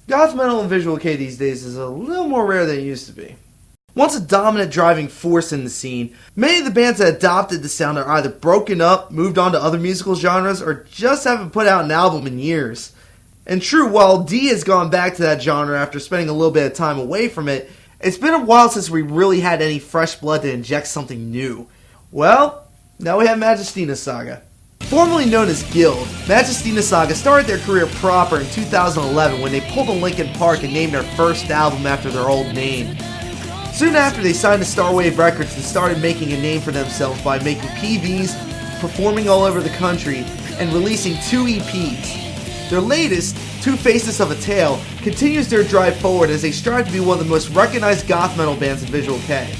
Goth metal and visual kei these days is a little more rare than it used to be. Once a dominant driving force in the scene, many of the bands that adopted the sound are either broken up, moved on to other musical genres, or just haven't put out an album in years. And true, while D has gone back to that genre after spending a little bit of time away from it, it's been a while since we really had any fresh blood to inject something new. Well, now we have Magistina Saga. Formerly known as Guild, Magistina Saga started their career proper in 2011 when they pulled a Linkin Park and named their first album after their old name. Soon after, they signed to Starwave Records and started making a name for themselves by making PVs, performing all over the country, and releasing 2 EPs. Their latest, Two-Facedness of a Tale, continues their drive forward as they strive to be one of the most recognized goth metal bands in visual kei.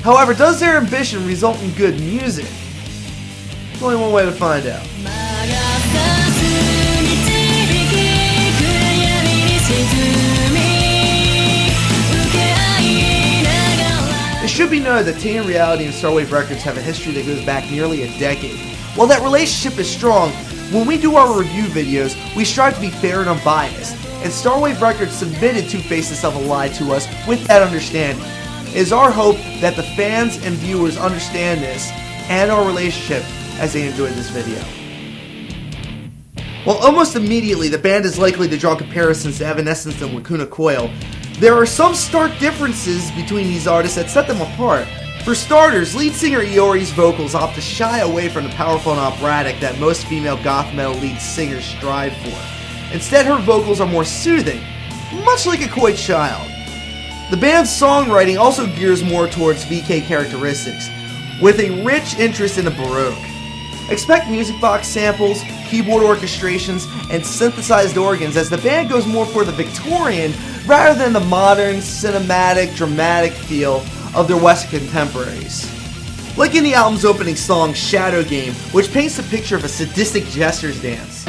However, does their ambition result in good music? There's only one way to find out. It should be noted that Tainted and Starwave Records have a history that goes back nearly a decade. While that relationship is strong, when we do our review videos, we strive to be fair and unbiased, and Starwave Records submitted Two-Facedness of a Lie to us with that understanding. It is our hope that the fans and viewers understand this and our relationship as they enjoyed this video. While almost immediately the band is likely to draw comparisons to Evanescence and Lacuna Coil, there are some stark differences between these artists that set them apart. For starters, lead singer Iori's vocals opt to shy away from the powerful and operatic that most female goth metal lead singers strive for. Instead, her vocals are more soothing, much like a coy child. The band's songwriting also gears more towards VK characteristics, with a rich interest in the Baroque. Expect music box samples, keyboard orchestrations, and synthesized organs as the band goes more for the Victorian rather than the modern, cinematic, dramatic feel of their Western contemporaries. Like in the album's opening song, Shadow Game, which paints a picture of a sadistic jester's dance.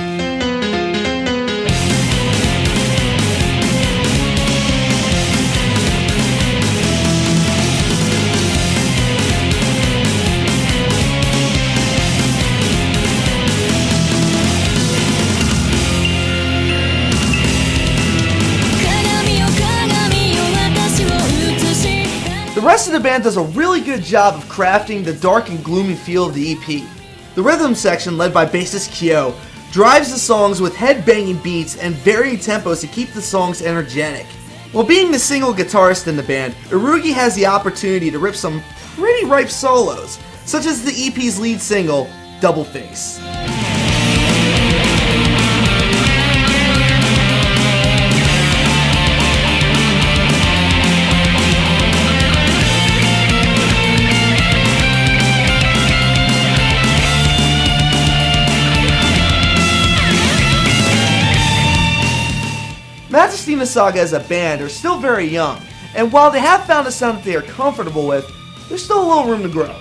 The rest of the band does a really good job of crafting the dark and gloomy feel of the EP. The rhythm section, led by bassist Kyo, drives the songs with head-banging beats and varying tempos to keep the songs energetic. While being the single guitarist in the band, Irugi has the opportunity to rip some pretty ripe solos, such as the EP's lead single, Double Face. Magistina Saga as a band are still very young, and while they have found a sound that they are comfortable with, there's still a little room to grow.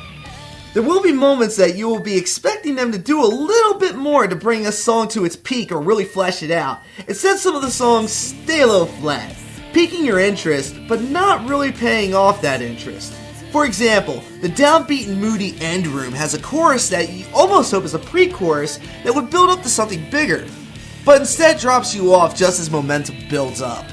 There will be moments that you will be expecting them to do a little bit more to bring a song to its peak or really flesh it out. Instead, some of the songs stay a little flat, piquing your interest, but not really paying off that interest. For example, the downbeat and moody End Room has a chorus that you almost hope is a pre-chorus that would build up to something bigger, but instead drops you off just as momentum builds up.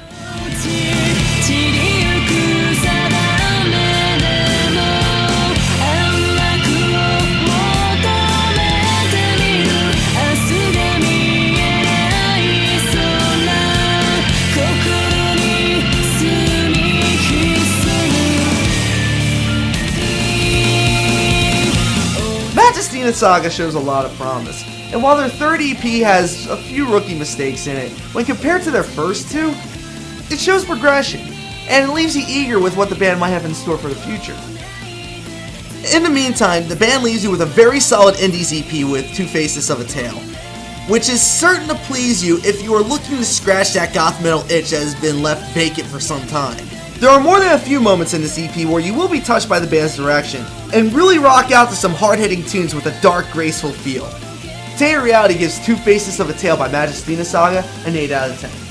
Magistina Saga shows a lot of promise, and while their third EP has a few rookie mistakes in it, when compared to their first two, it shows progression, and it leaves you eager with what the band might have in store for the future. In the meantime, the band leaves you with a very solid indies EP with Two-Facedness of a Tale, which is certain to please you if you are looking to scratch that goth metal itch that has been left vacant for some time. There are more than a few moments in this EP where you will be touched by the band's direction, and really rock out to some hard-hitting tunes with a dark, graceful feel. Tainted Reality gives Two-Facedness of a Tale by Magistina Saga an 8 out of 10.